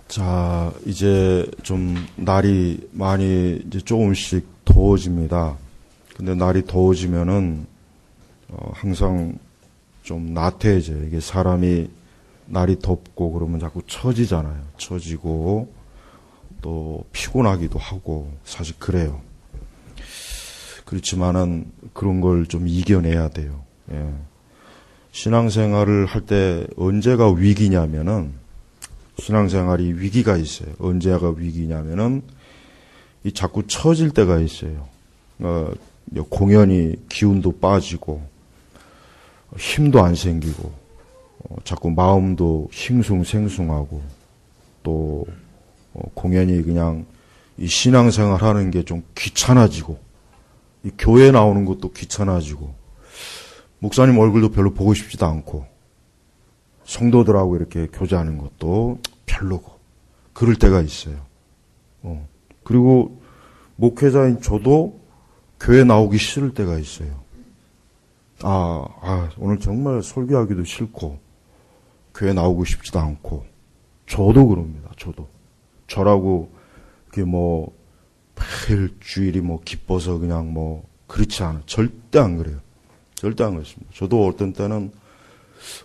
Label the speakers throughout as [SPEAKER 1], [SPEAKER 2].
[SPEAKER 1] 자, 이제 좀 날이 많이 이제 조금씩 더워집니다. 근데 날이 더워지면은 항상 좀 나태해져요. 이게 사람이 날이 덥고 그러면 자꾸 처지잖아요. 처지고 또 피곤하기도 하고 사실 그래요. 그렇지만은 그런 걸 좀 이겨내야 돼요. 예. 신앙생활을 할 때 언제가 위기냐면은 신앙생활이 위기가 있어요. 언제가 위기냐면은 이 자꾸 처질 때가 있어요. 공연이 기운도 빠지고 힘도 안 생기고 자꾸 마음도 싱숭생숭하고 또 공연이 그냥 이 신앙생활 하는 게 좀 귀찮아지고 이 교회 나오는 것도 귀찮아지고 목사님 얼굴도 별로 보고 싶지도 않고 성도들하고 이렇게 교제하는 것도 별로고 그럴 때가 있어요. 그리고 목회자인 저도 교회 나오기 싫을 때가 있어요. 오늘 정말 설교하기도 싫고 교회 나오고 싶지도 않고 저도 그럽니다. 저라고 그게 매일 주일이 기뻐서 그냥 그렇지 않아요. 절대 안 그래요. 절대 안 그렇습니다. 저도 어떤 때는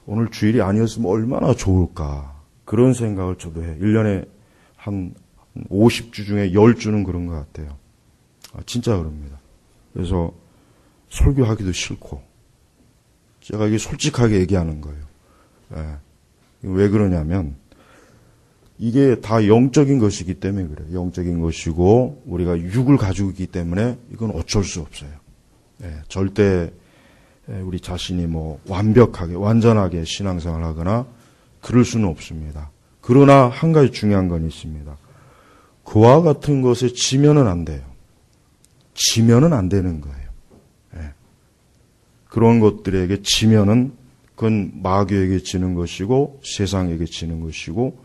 [SPEAKER 1] 오늘 주일이 아니었으면 얼마나 좋을까. 그런 생각을 저도 해요. 1년에 한 50주 중에 10주는 그런 것 같아요. 진짜 그럽니다. 그래서 설교하기도 싫고, 제가 이게 솔직하게 얘기하는 거예요. 왜 그러냐면, 이게 다 영적인 것이기 때문에 그래요. 영적인 것이고, 우리가 육을 가지고 있기 때문에 이건 어쩔 수 없어요. 절대 우리 자신이 완벽하게, 완전하게 신앙생활을 하거나 그럴 수는 없습니다. 그러나 한 가지 중요한 건 있습니다. 그와 같은 것에 지면은 안 돼요. 지면은 안 되는 거예요. 그런 것들에게 지면은 그건 마귀에게 지는 것이고 세상에게 지는 것이고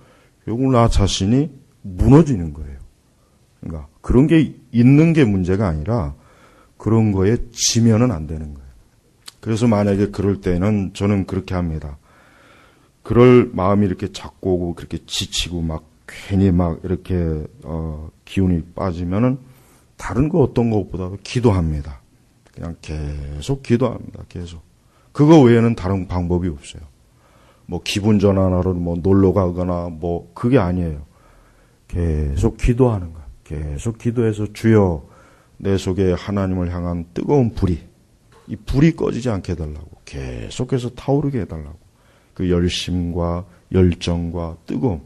[SPEAKER 1] 결국 나 자신이 무너지는 거예요. 그러니까 그런 게 있는 게 문제가 아니라 그런 거에 지면은 안 되는 거예요. 그래서 만약에 그럴 때는 저는 그렇게 합니다. 그럴 마음이 이렇게 작고 오고 그렇게 지치고 괜히 이렇게 기운이 빠지면은 다른 거 어떤 것보다도 기도합니다. 그냥 계속 기도합니다. 계속. 그거 외에는 다른 방법이 없어요. 기분 전환하러 놀러 가거나 그게 아니에요. 계속 기도하는 거예요. 계속 기도해서 주여 내 속에 하나님을 향한 뜨거운 불이 이 불이 꺼지지 않게 해달라고 계속해서 타오르게 해달라고 그 열심과 열정과 뜨거움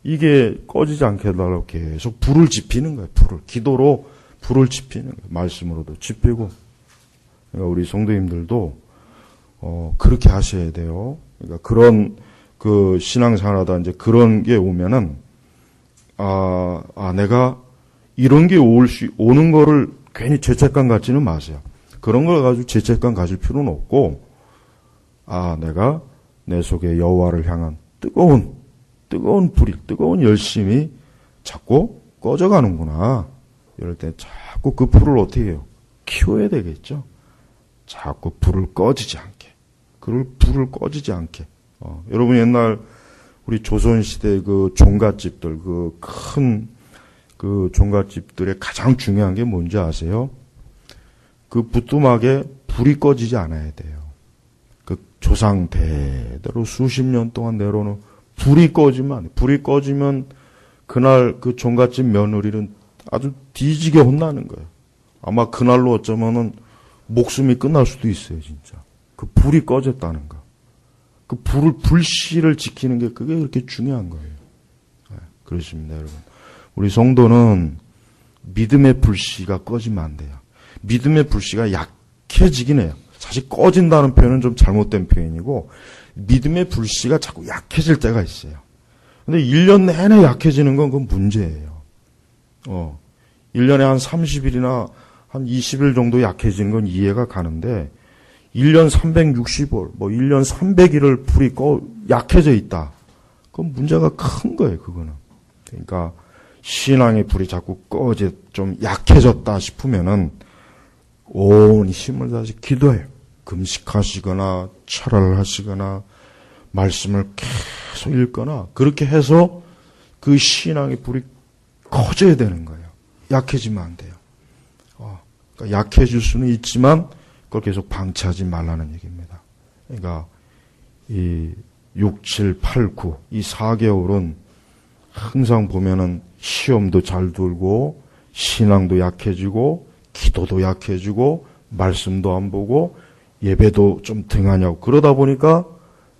[SPEAKER 1] 이게 꺼지지 않게 해달라고 계속 불을 지피는 거예요. 기도로 불을 지피는 거예요. 말씀으로도 지피고 그러니까 우리 성도님들도 그렇게 하셔야 돼요. 그러니까 그런 그 신앙생활하다 이제 그런 게 오면은 내가 이런 게 오는 거를 괜히 죄책감 갖지는 마세요. 그런 걸 가지고 죄책감 가질 필요는 없고, 내가 내 속에 여호와를 향한 뜨거운 불이, 뜨거운 열심이 자꾸 꺼져가는구나. 이럴 때 자꾸 그 불을 어떻게 해요? 키워야 되겠죠? 자꾸 불을 꺼지지 않게. 불을 꺼지지 않게. 여러분 옛날 우리 조선시대 그 종갓집들, 큰 종갓집들의 가장 중요한 게 뭔지 아세요? 그 부뚜막에 불이 꺼지지 않아야 돼요. 그 조상 대대로 수십 년 동안 내려오는 불이 꺼지면 안 돼요. 불이 꺼지면 그날 그 종갓집 며느리는 아주 뒤지게 혼나는 거예요. 아마 그날로 어쩌면은 목숨이 끝날 수도 있어요, 진짜. 그 불이 꺼졌다는 거. 그 불씨를 지키는 게 그게 그렇게 중요한 거예요. 그렇습니다, 여러분. 우리 성도는 믿음의 불씨가 꺼지면 안 돼요. 믿음의 불씨가 약해지긴 해요. 사실 꺼진다는 표현은 좀 잘못된 표현이고 믿음의 불씨가 자꾸 약해질 때가 있어요. 근데 1년 내내 약해지는 건 그건 문제예요. 1년에 한 30일이나 한 20일 정도 약해지는 건 이해가 가는데 1년 360일, 1년 300일을 불이 약해져 있다. 그건 문제가 큰 거예요, 그거는. 그러니까 신앙의 불이 자꾸 좀 약해졌다 싶으면은 온 힘을 다해서 기도해요. 금식하시거나 철학을 하시거나 말씀을 계속 읽거나 그렇게 해서 그 신앙의 불이 커져야 되는 거예요. 약해지면 안 돼요. 그러니까 약해질 수는 있지만 그걸 계속 방치하지 말라는 얘기입니다. 그러니까 이 6, 7, 8, 9 이 4개월은 항상 보면은 시험도 잘 들고 신앙도 약해지고 기도도 약해지고 말씀도 안 보고 예배도 좀 등하냐고 그러다 보니까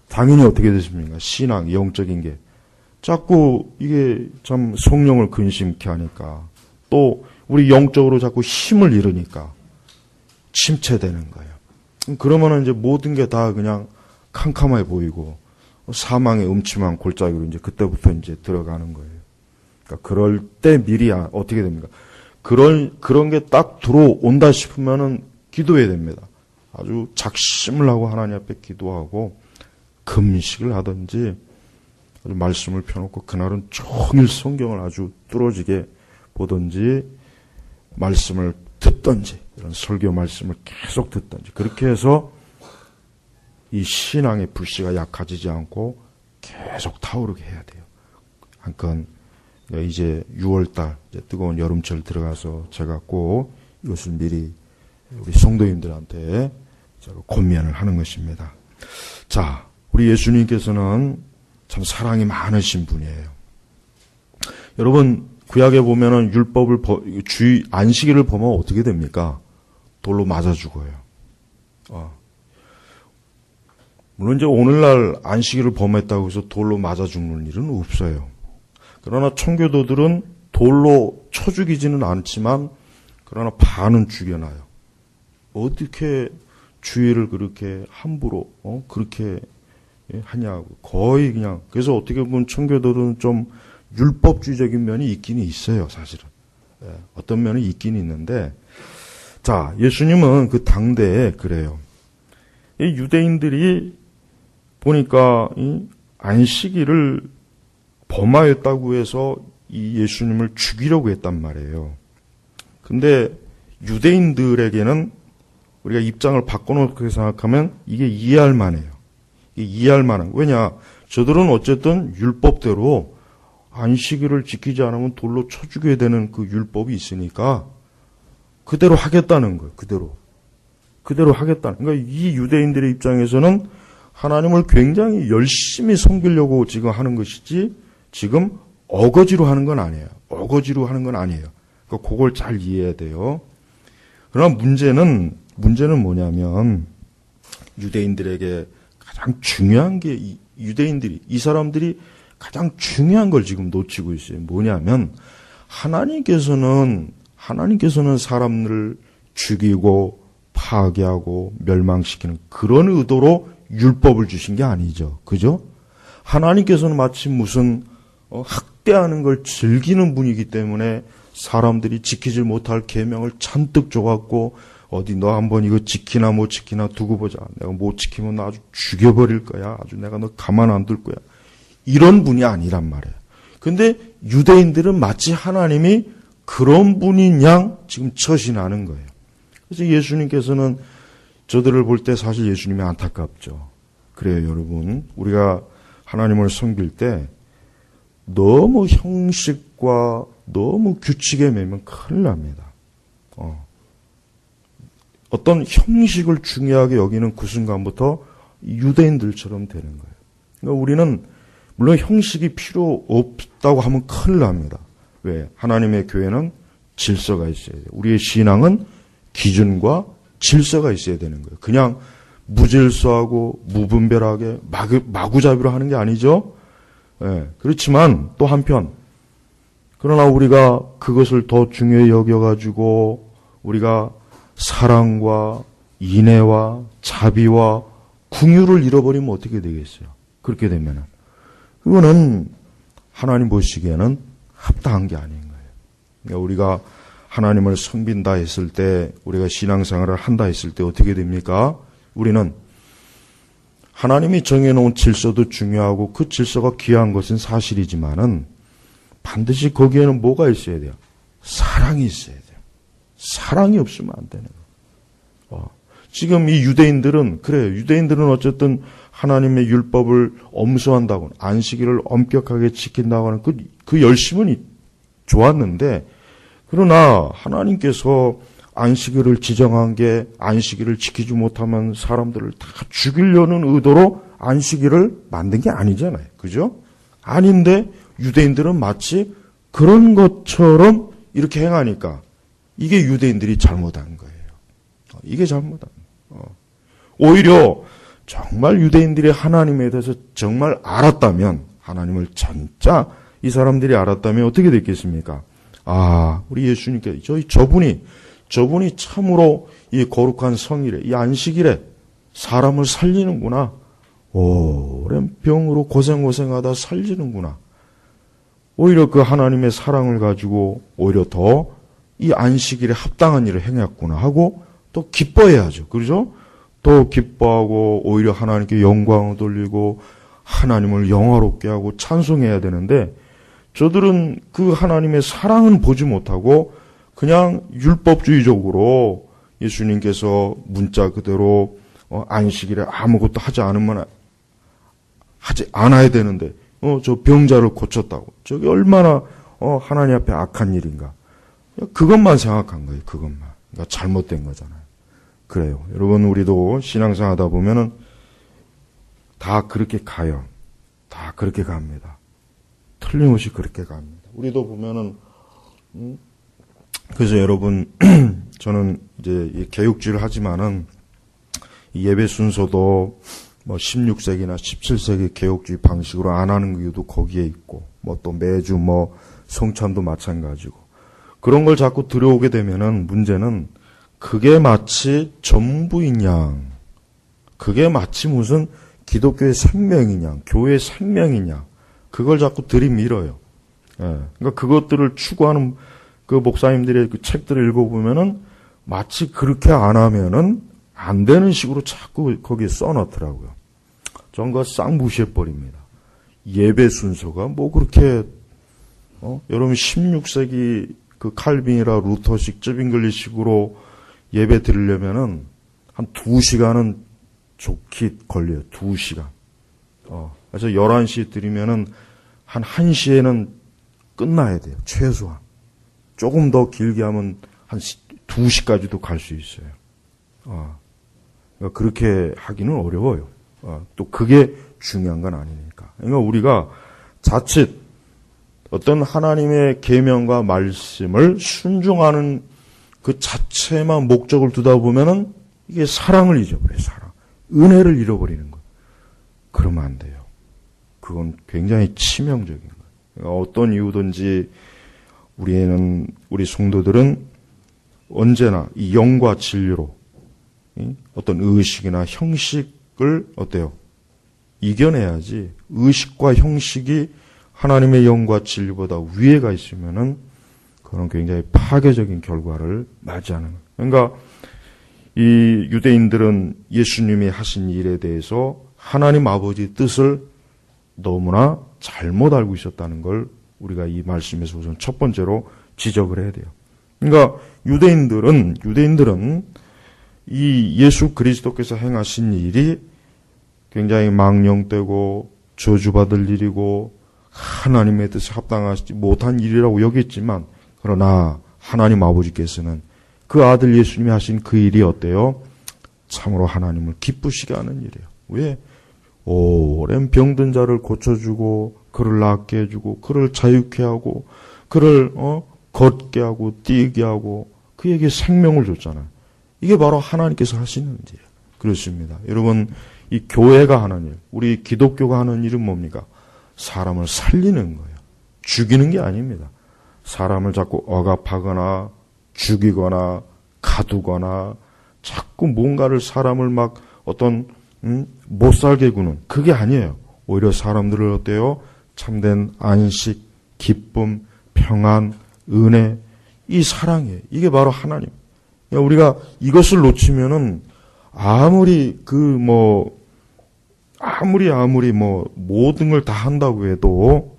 [SPEAKER 1] 당연히 어떻게 되십니까? 신앙, 영적인 게 자꾸 이게 참 성령을 근심케 하니까 또 우리 영적으로 자꾸 힘을 잃으니까 침체되는 거예요. 그러면은 이제 모든 게 다 그냥 캄캄해 보이고 사망의 음침한 골짜기로 이제 그때부터 이제 들어가는 거예요. 그러니까 그럴 때 미리 어떻게 됩니까? 그런 게 딱 들어온다 싶으면은 기도해야 됩니다. 아주 작심을 하고 하나님 앞에 기도하고 금식을 하든지 아주 말씀을 펴놓고 그날은 종일 성경을 아주 뚫어지게 보든지 말씀을 듣든지 이런 설교 말씀을 계속 듣든지 그렇게 해서 이 신앙의 불씨가 약해지지 않고 계속 타오르게 해야 돼요. 한건 이제 6월달 이제 뜨거운 여름철 들어가서 제가 꼭 이것을 미리 우리 성도님들한테 제가 권면을 하는 것입니다. 자, 우리 예수님께서는 참 사랑이 많으신 분이에요. 여러분 구약에 보면은 율법을 안식일을 보면 어떻게 됩니까? 돌로 맞아 죽어요. 물론 이제 오늘날 안식일을 범했다고 해서 돌로 맞아 죽는 일은 없어요. 그러나 청교도들은 돌로 쳐 죽이지는 않지만 그러나 반은 죽여놔요. 어떻게 주의를 그렇게 함부로 그렇게 하냐고 거의 그냥 그래서 어떻게 보면 청교도들은 좀 율법주의적인 면이 있긴 있어요, 사실은. 어떤 면은 있긴 있는데, 자, 예수님은 그 당대에 그래요. 이 유대인들이 보니까 이 안식일을 범하였다고 해서 이 예수님을 죽이려고 했단 말이에요. 근데 유대인들에게는 우리가 입장을 바꿔놓고 생각하면 이게 이해할 만해요. 이게 이해할 만한. 왜냐, 저들은 어쨌든 율법대로 안식일을 지키지 않으면 돌로 쳐 죽여야 되는 그 율법이 있으니까 그대로 하겠다는 거예요. 그대로 하겠다는. 그러니까 이 유대인들의 입장에서는 하나님을 굉장히 열심히 섬기려고 지금 하는 것이지 지금 어거지로 하는 건 아니에요. 어거지로 하는 건 아니에요. 그러니까 그걸 잘 이해해야 돼요. 그러나 문제는 뭐냐면 유대인들에게 가장 중요한 게 이 사람들이 가장 중요한 걸 지금 놓치고 있어요. 뭐냐면 하나님께서는 사람들을 죽이고 파괴하고 멸망시키는 그런 의도로 율법을 주신 게 아니죠. 그죠? 하나님께서는 마치 무슨 학대하는 걸 즐기는 분이기 때문에 사람들이 지키지 못할 계명을 잔뜩 줘갖고 어디 너 한번 이거 지키나 못 지키나 두고 보자. 내가 못 지키면 나 아주 죽여버릴 거야. 아주 내가 너 가만 안 둘 거야. 이런 분이 아니란 말이에요. 근데 유대인들은 마치 하나님이 그런 분인 양 지금 처신하는 거예요. 그래서 예수님께서는 저들을 볼 때 사실 예수님이 안타깝죠. 그래요, 여러분. 우리가 하나님을 섬길 때 너무 형식과 너무 규칙에 매면 큰일 납니다. 어떤 형식을 중요하게 여기는 그 순간부터 유대인들처럼 되는 거예요. 그러니까 우리는 물론 형식이 필요 없다고 하면 큰일 납니다. 왜? 하나님의 교회는 질서가 있어야 돼요. 우리의 신앙은 기준과 질서가 있어야 되는 거예요. 그냥 무질서하고 무분별하게 마구잡이로 하는 게 아니죠. 예, 그렇지만 또 한편 그러나 우리가 그것을 더 중요히 여겨가지고 우리가 사랑과 인애와 자비와 긍휼을 잃어버리면 어떻게 되겠어요? 그렇게 되면은 그거는 하나님 보시기에는 합당한 게 아닌 거예요. 그러니까 우리가 하나님을 섬긴다 했을 때, 우리가 신앙생활을 한다 했을 때 어떻게 됩니까? 우리는 하나님이 정해놓은 질서도 중요하고 그 질서가 귀한 것은 사실이지만은 반드시 거기에는 뭐가 있어야 돼요? 사랑이 있어야 돼요. 사랑이 없으면 안 되는 거예요. 지금 이 유대인들은 그래요. 유대인들은 어쨌든 하나님의 율법을 엄수한다고 안식일을 엄격하게 지킨다고 하는 그 열심은 좋았는데 그러나 하나님께서 안식일을 지정한 게 안식일을 지키지 못하면 사람들을 다 죽이려는 의도로 안식일을 만든 게 아니잖아요. 그죠? 아닌데 유대인들은 마치 그런 것처럼 이렇게 행하니까 이게 유대인들이 잘못한 거예요. 이게 잘못한 거예요. 오히려 정말 유대인들이 하나님에 대해서 정말 알았다면 하나님을 진짜 이 사람들이 알았다면 어떻게 됐겠습니까? 아, 우리 예수님께 저분이 참으로 이 거룩한 성일에 이 안식일에 사람을 살리는구나. 오랜 병으로 고생하다 살리는구나. 오히려 그 하나님의 사랑을 가지고 오히려 더 이 안식일에 합당한 일을 행했구나 하고 또 기뻐해야죠. 그렇죠? 또 기뻐하고 오히려 하나님께 영광을 돌리고 하나님을 영화롭게 하고 찬송해야 되는데 저들은 그 하나님의 사랑은 보지 못하고 그냥 율법주의적으로 예수님께서 문자 그대로 안식일에 아무것도 하지 않아야 되는데 저 병자를 고쳤다고. 저게 얼마나 하나님 앞에 악한 일인가. 그것만 생각한 거예요. 그것만. 그러니까 잘못된 거잖아요. 그래요. 여러분 우리도 신앙생활 하다 보면은 다 그렇게 가요. 다 그렇게 갑니다. 틀림없이 그렇게 갑니다. 우리도 보면은 그래서 여러분 저는 이제 이 개육주의를 하지만은 이 예배 순서도 뭐 16세기나 17세기 개혁주의 방식으로 안 하는 이유도 거기에 있고 뭐 또 매주 뭐 성찬도 마찬가지고 그런 걸 자꾸 들어오게 되면은 문제는 그게 마치 전부인 양 그게 마치 무슨 기독교의 생명이냐 교회의 생명이냐 그걸 자꾸 들이밀어요. 예. 그러니까 그것들을 추구하는 그 목사님들의 그 책들을 읽어보면은 마치 그렇게 안 하면은 안 되는 식으로 자꾸 거기에 써놓더라고요. 전 그거 싹 무시해버립니다. 예배 순서가 뭐 그렇게, 여러분 16세기 그 칼빈이라 루터식 쯔빙글리식으로 예배 드리려면은 한 2시간은 좋게 걸려요. 2시간. 그래서 11시에 드리면은 한 1시에는 끝나야 돼요. 최소한. 조금 더 길게 하면 한 2시까지도 갈 수 있어요. 그러니까 그렇게 하기는 어려워요. 또 그게 중요한 건 아니니까. 그러니까 우리가 자칫 어떤 하나님의 계명과 말씀을 순종하는 그 자체만 목적을 두다 보면은 이게 사랑을 잊어버려요. 사랑. 은혜를 잃어버리는 거예요. 그러면 안 돼요. 그건 굉장히 치명적인 거예요. 그러니까 어떤 이유든지 우리 성도들은 언제나 이 영과 진리로 어떤 의식이나 형식을 어때요? 이겨내야지. 의식과 형식이 하나님의 영과 진리보다 위에가 있으면은 그런 굉장히 파괴적인 결과를 맞이하는 거예요. 그러니까 이 유대인들은 예수님이 하신 일에 대해서 하나님 아버지 뜻을 너무나 잘못 알고 있었다는 걸 우리가 이 말씀에서 우선 첫 번째로 지적을 해야 돼요. 그러니까 유대인들은 이 예수 그리스도께서 행하신 일이 굉장히 망령되고 저주받을 일이고 하나님의 뜻에 합당하지 못한 일이라고 여겼지만 그러나 하나님 아버지께서는 그 아들 예수님이 하신 그 일이 어때요? 참으로 하나님을 기쁘시게 하는 일이에요. 왜? 오랜 병든 자를 고쳐주고 그를 낫게 해주고 그를 자유케 하고 그를 걷게 하고 뛰게 하고 그에게 생명을 줬잖아요. 이게 바로 하나님께서 하시는 일이에요. 그렇습니다. 여러분 이 교회가 하는 일, 우리 기독교가 하는 일은 뭡니까? 사람을 살리는 거예요. 죽이는 게 아닙니다. 사람을 자꾸 억압하거나 죽이거나 가두거나 자꾸 뭔가를 사람을 막 어떤 못 살게 구는 그게 아니에요. 오히려 사람들을 어때요? 참된 안식, 기쁨, 평안, 은혜, 이 사랑이에요. 이게 바로 하나님. 우리가 이것을 놓치면은 아무리 모든 걸 다 한다고 해도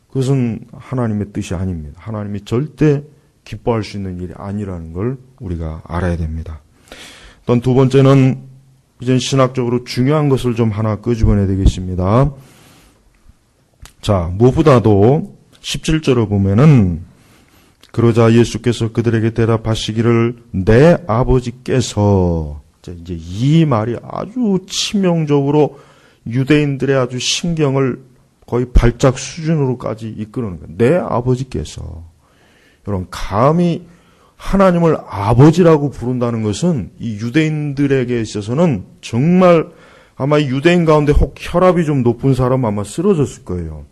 [SPEAKER 1] 그것은 하나님의 뜻이 아닙니다. 하나님이 절대 기뻐할 수 있는 일이 아니라는 걸 우리가 알아야 됩니다. 또 두 번째는 이제 신학적으로 중요한 것을 좀 하나 끄집어내야 되겠습니다. 자, 무엇보다도 17절을 보면은 그러자 예수께서 그들에게 대답하시기를 내 아버지께서, 이제 이 말이 아주 치명적으로 유대인들의 아주 신경을 거의 발작 수준으로까지 이끄는 거예요. 내 아버지께서. 여러분, 감히 하나님을 아버지라고 부른다는 것은 이 유대인들에게 있어서는 정말 아마 이 유대인 가운데 혹 혈압이 좀 높은 사람 아마 쓰러졌을 거예요.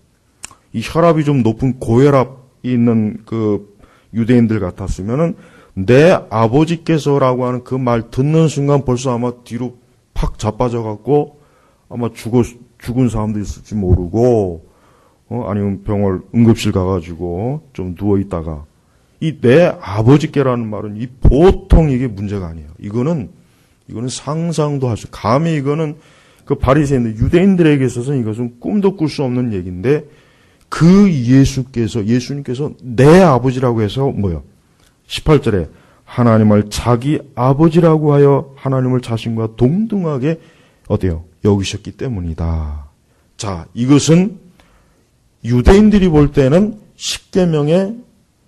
[SPEAKER 1] 이 혈압이 좀 높은 고혈압이 있는 그 유대인들 같았으면은 내 아버지께서라고 하는 그 말 듣는 순간 벌써 아마 뒤로 팍 자빠져갖고 아마 죽은 사람도 있을지 모르고, 아니면 병원 응급실 가가지고 좀 누워있다가, 이 내 아버지께라는 말은 이 보통 이게 문제가 아니에요. 이거는 상상도 할 수, 감히 이거는 그 바리새인들, 유대인들에게 있어서는 이것은 꿈도 꿀 수 없는 얘기인데, 그 예수님께서 내 아버지라고 해서 뭐요? 18절에 하나님을 자기 아버지라고 하여 하나님을 자신과 동등하게 어때요? 여기셨기 때문이다. 자, 이것은 유대인들이 볼 때는 10계명의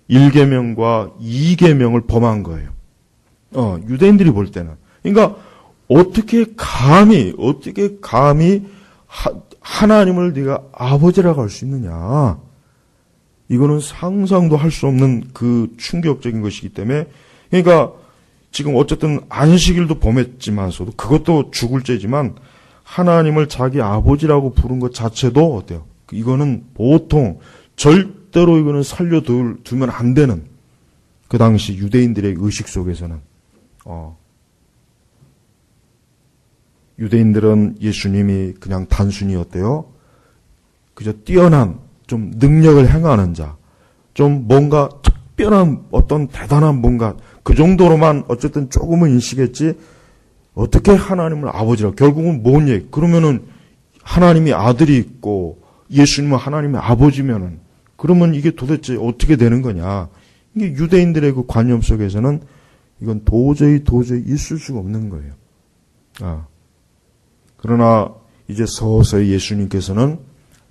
[SPEAKER 1] 1계명과 2계명을 범한 거예요. 유대인들이 볼 때는. 그러니까 어떻게 감히 하나님을 네가 아버지라고 할 수 있느냐. 이거는 상상도 할 수 없는 그 충격적인 것이기 때문에, 그러니까 지금 어쨌든 안식일도 범했지만서도 그것도 죽을 죄지만 하나님을 자기 아버지라고 부른 것 자체도 어때요? 이거는 보통 절대로 이거는 살려두면 안 되는, 그 당시 유대인들의 의식 속에서는 유대인들은 예수님이 그냥 단순히 어때요? 그저 뛰어난 좀 능력을 행하는 자, 좀 뭔가 특별한 어떤 대단한 뭔가 그 정도로만 어쨌든 조금은 인식했지, 어떻게 하나님을 아버지라고, 결국은 뭔 얘기? 그러면은 하나님이 아들이 있고 예수님은 하나님의 아버지면은 그러면 이게 도대체 어떻게 되는 거냐? 이게 유대인들의 그 관념 속에서는 이건 도저히 있을 수가 없는 거예요. 그러나 이제 서서히 예수님께서는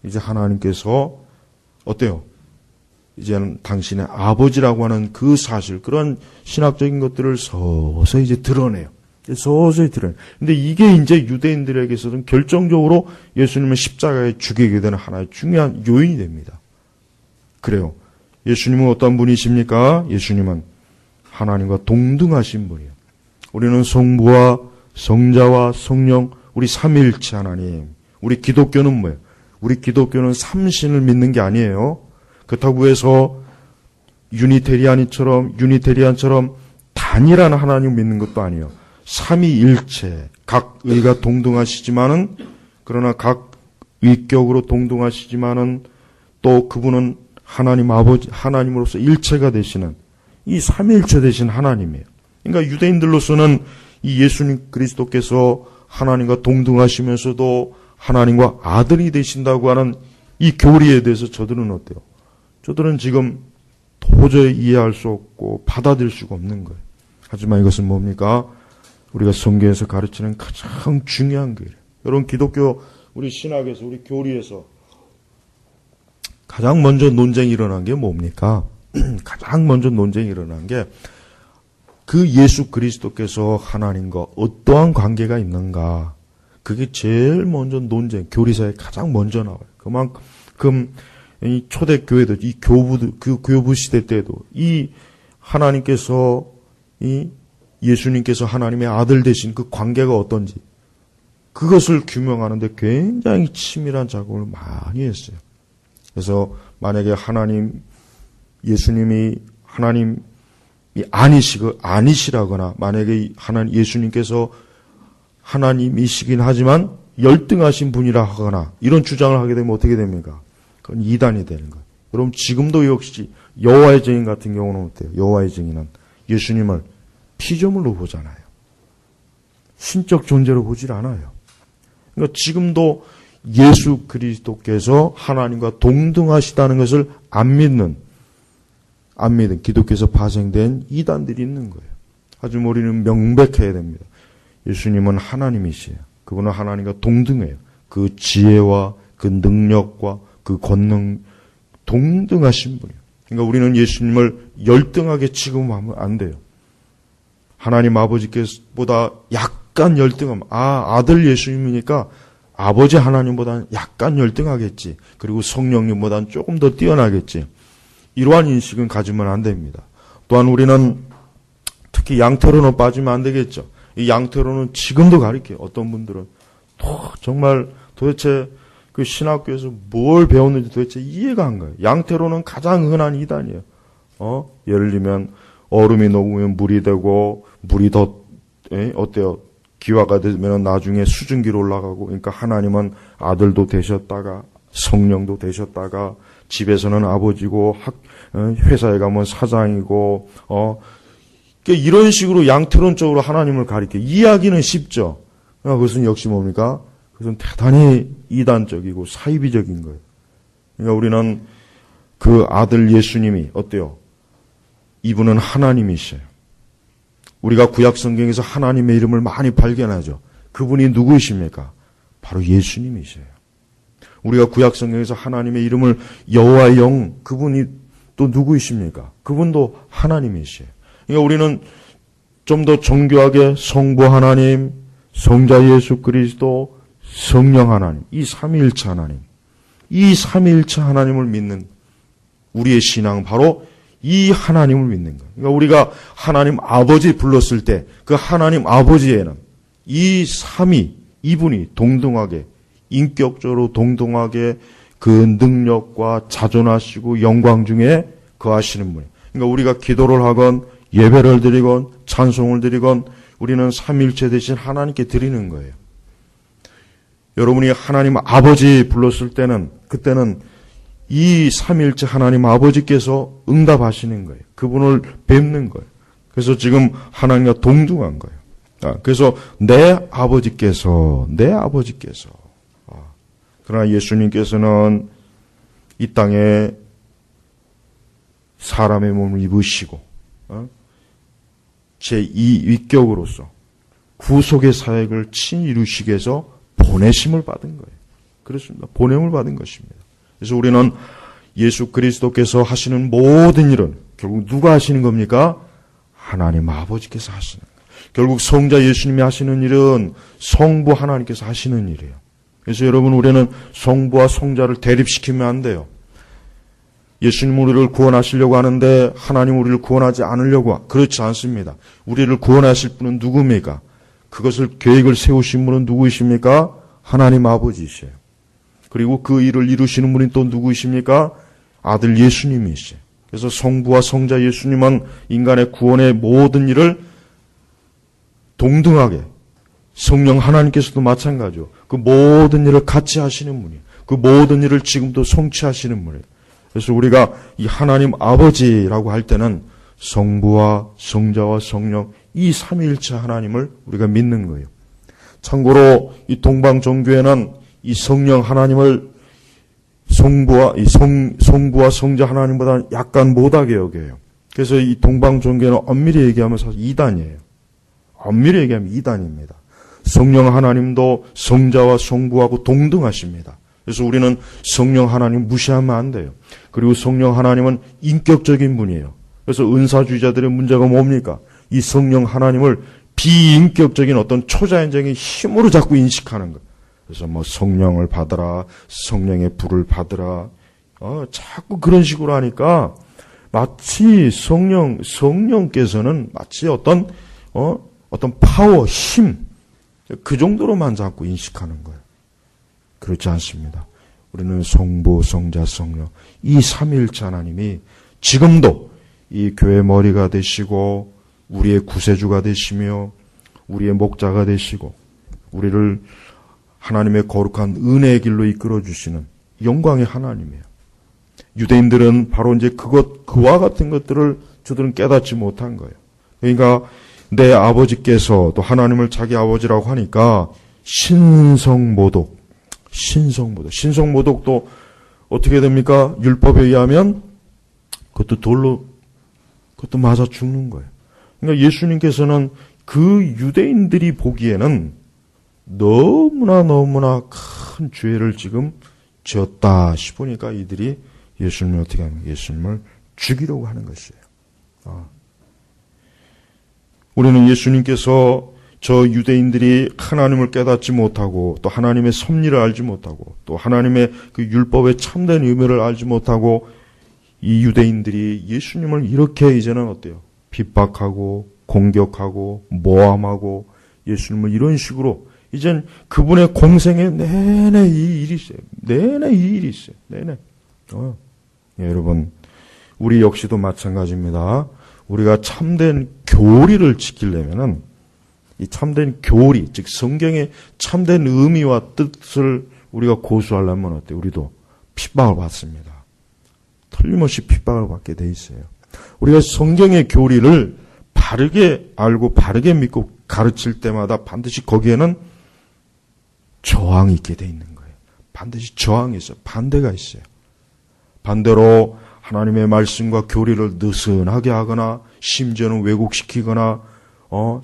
[SPEAKER 1] 이제 하나님께서 어때요? 이제는 당신의 아버지라고 하는 그 사실, 그런 신학적인 것들을 서서히 이제 드러내요. 근데 이게 이제 유대인들에게서는 결정적으로 예수님을 십자가에 죽이게 되는 하나의 중요한 요인이 됩니다. 그래요. 예수님은 어떤 분이십니까? 예수님은 하나님과 동등하신 분이에요. 우리는 성부와 성자와 성령, 우리 삼위일체 하나님. 우리 기독교는 뭐예요? 우리 기독교는 삼신을 믿는 게 아니에요. 그렇다고 해서 유니테리안처럼 단일한 하나님을 믿는 것도 아니에요. 삼위일체, 각 의가 동등하시지만은, 그러나 각 위격으로 동등하시지만은 또 그분은 하나님 아버지, 하나님으로서 일체가 되시는 이 삼위일체 되신 하나님이에요. 그러니까 유대인들로서는 이 예수님 그리스도께서 하나님과 동등하시면서도 하나님과 아들이 되신다고 하는 이 교리에 대해서 저들은 어때요? 저들은 지금 도저히 이해할 수 없고 받아들일 수가 없는 거예요. 하지만 이것은 뭡니까? 우리가 성경에서 가르치는 가장 중요한 거예요. 여러분, 기독교 우리 신학에서, 우리 교리에서 가장 먼저 논쟁이 일어난 게 뭡니까? 가장 먼저 논쟁이 일어난 게 그 예수 그리스도께서 하나님과 어떠한 관계가 있는가. 그게 제일 먼저 논쟁, 교리사에 가장 먼저 나와요. 그만큼 이 초대교회도, 이 교부 시대 때도 이 하나님께서, 이 예수님께서 하나님의 아들 되신 그 관계가 어떤지 그것을 규명하는데 굉장히 치밀한 작업을 많이 했어요. 그래서 만약에 예수님이 하나님이 아니시라거나, 만약에 예수님께서 하나님이시긴 하지만 열등하신 분이라 하거나 이런 주장을 하게 되면 어떻게 됩니까? 그건 이단이 되는 거예요. 여러분, 지금도 역시 여호와의 증인 같은 경우는 어때요? 여호와의 증인은 예수님을 피조물로 보잖아요. 신적 존재로 보질 않아요. 그러니까 지금도 예수 그리스도께서 하나님과 동등하시다는 것을 안 믿는 기독교에서 파생된 이단들이 있는 거예요. 하지만 우리는 명백해야 됩니다. 예수님은 하나님이시에요. 그분은 하나님과 동등해요. 그 지혜와 그 능력과 그 권능 동등하신 분이에요. 그러니까 우리는 예수님을 열등하게 취급하면 안 돼요. 하나님 아버지께보다 약간 열등하면 아들 예수님이니까 아버지 하나님보다는 약간 열등하겠지. 그리고 성령님보다는 조금 더 뛰어나겠지. 이러한 인식은 가지면 안 됩니다. 또한 우리는 특히 양태로는 빠지면 안 되겠죠. 이 양태로는 지금도 가르쳐요. 어떤 분들은 정말 도대체 그 신학교에서 뭘 배웠는지 도대체 이해가 안 가요. 양태로는 가장 흔한 이단이에요. 예를 들면 얼음이 녹으면 물이 되고 물이 더 어때요? 기화가 되면 나중에 수증기로 올라가고, 그러니까 하나님은 아들도 되셨다가 성령도 되셨다가 집에서는 아버지고 회사에 가면 사장이고 그러니까 이런 식으로 양태론적으로 하나님을 가리켜 이야기는 쉽죠. 그것은 역시 뭡니까? 그것은 대단히 이단적이고 사이비적인 거예요. 그러니까 우리는 그 아들 예수님이 어때요? 이분은 하나님이셔요. 우리가 구약 성경에서 하나님의 이름을 많이 발견하죠. 그분이 누구이십니까? 바로 예수님이셔요. 우리가 구약 성경에서 하나님의 이름을 여호와의 영, 그분이 또 누구이십니까? 그분도 하나님이셔요. 그러니까 우리는 좀 더 정교하게 성부 하나님, 성자 예수 그리스도, 성령 하나님, 이 삼위일체 하나님, 이 삼위일체 하나님을 믿는 우리의 신앙은 바로 이 하나님을 믿는 거예요. 그러니까 우리가 하나님 아버지 불렀을 때 그 하나님 아버지에는 이 삼위, 이분이 동등하게, 인격적으로 동등하게 그 능력과 자존하시고 영광 중에 거하시는 분이에요. 그러니까 우리가 기도를 하건 예배를 드리건 찬송을 드리건 우리는 삼위일체 대신 하나님께 드리는 거예요. 여러분이 하나님 아버지 불렀을 때는 그때는 이 삼위일체 하나님 아버지께서 응답하시는 거예요. 그분을 뵙는 거예요. 그래서 지금 하나님과 동등한 거예요. 그래서 내 아버지께서 그러나 예수님께서는 이 땅에 사람의 몸을 입으시고 제2위격으로서 구속의 사역을 친히 이루시기 위해서 보내심을 받은 거예요. 그렇습니다. 보냄을 받은 것입니다. 그래서 우리는 예수 그리스도께서 하시는 모든 일은 결국 누가 하시는 겁니까? 하나님 아버지께서 하시는 거예요. 결국 성자 예수님이 하시는 일은 성부 하나님께서 하시는 일이에요. 그래서 여러분 우리는 성부와 성자를 대립시키면 안 돼요. 예수님 우리를 구원하시려고 하는데 하나님 우리를 구원하지 않으려고 그렇지 않습니다. 우리를 구원하실 분은 누굽니까? 그것을 계획을 세우신 분은 누구이십니까? 하나님 아버지이세요. 그리고 그 일을 이루시는 분이 또 누구이십니까? 아들 예수님이시죠. 그래서 성부와 성자 예수님은 인간의 구원의 모든 일을 동등하게 성령 하나님께서도 마찬가지죠. 그 모든 일을 같이 하시는 분이에요. 그 모든 일을 지금도 성취하시는 분이에요. 그래서 우리가 이 하나님 아버지라고 할 때는 성부와 성자와 성령 이 삼위일체 하나님을 우리가 믿는 거예요. 참고로 이 동방종교에는 이 성령 하나님을 성부와 성자 하나님보다 약간 못하게 여겨요. 그래서 이 동방종교는 엄밀히 얘기하면 사실 이단이에요. 엄밀히 얘기하면 이단입니다. 성령 하나님도 성자와 성부하고 동등하십니다. 그래서 우리는 성령 하나님 무시하면 안 돼요. 그리고 성령 하나님은 인격적인 분이에요. 그래서 은사주의자들의 문제가 뭡니까? 이 성령 하나님을 비인격적인 어떤 초자연적인 힘으로 자꾸 인식하는 거예요. 그래서 뭐 성령을 받으라, 성령의 불을 받으라, 자꾸 그런 식으로 하니까 마치 성령께서는 마치 어떤 파워, 힘, 그 정도로만 자꾸 인식하는 거예요. 그렇지 않습니다. 우리는 성부, 성자, 성령, 이 삼위일체 하나님이 지금도 이 교회 머리가 되시고 우리의 구세주가 되시며 우리의 목자가 되시고 우리를 하나님의 거룩한 은혜의 길로 이끌어 주시는 영광의 하나님이에요. 유대인들은 바로 이제 그와 같은 것들을 저들은 깨닫지 못한 거예요. 그러니까 내 아버지께서 또 하나님을 자기 아버지라고 하니까 신성모독도 어떻게 됩니까? 율법에 의하면 그것도 맞아 죽는 거예요. 그러니까 예수님께서는 그 유대인들이 보기에는 너무나 큰 죄를 지금 지었다 싶으니까 이들이 예수님을 어떻게 하면 예수님을 죽이려고 하는 것이에요. 우리는 예수님께서 저 유대인들이 하나님을 깨닫지 못하고 또 하나님의 섭리를 알지 못하고 또 하나님의 그 율법의 참된 의미를 알지 못하고 이 유대인들이 예수님을 이렇게 이제는 어때요? 핍박하고 공격하고 모함하고 예수님을 이런 식으로 이젠 그분의 공생에 내내 이 일이 있어요. 내내 이 일이 있어요. 내내. 예, 여러분 우리 역시도 마찬가지입니다. 우리가 참된 교리를 지키려면은 이 참된 교리, 즉 성경의 참된 의미와 뜻을 우리가 고수하려면 어때요? 우리도 핍박을 받습니다. 틀림없이 핍박을 받게 돼 있어요. 우리가 성경의 교리를 바르게 알고 바르게 믿고 가르칠 때마다 반드시 거기에는 저항이 있게 돼 있는 거예요. 반드시 저항이 있어요. 반대가 있어요. 반대로 하나님의 말씀과 교리를 느슨하게 하거나 심지어는 왜곡시키거나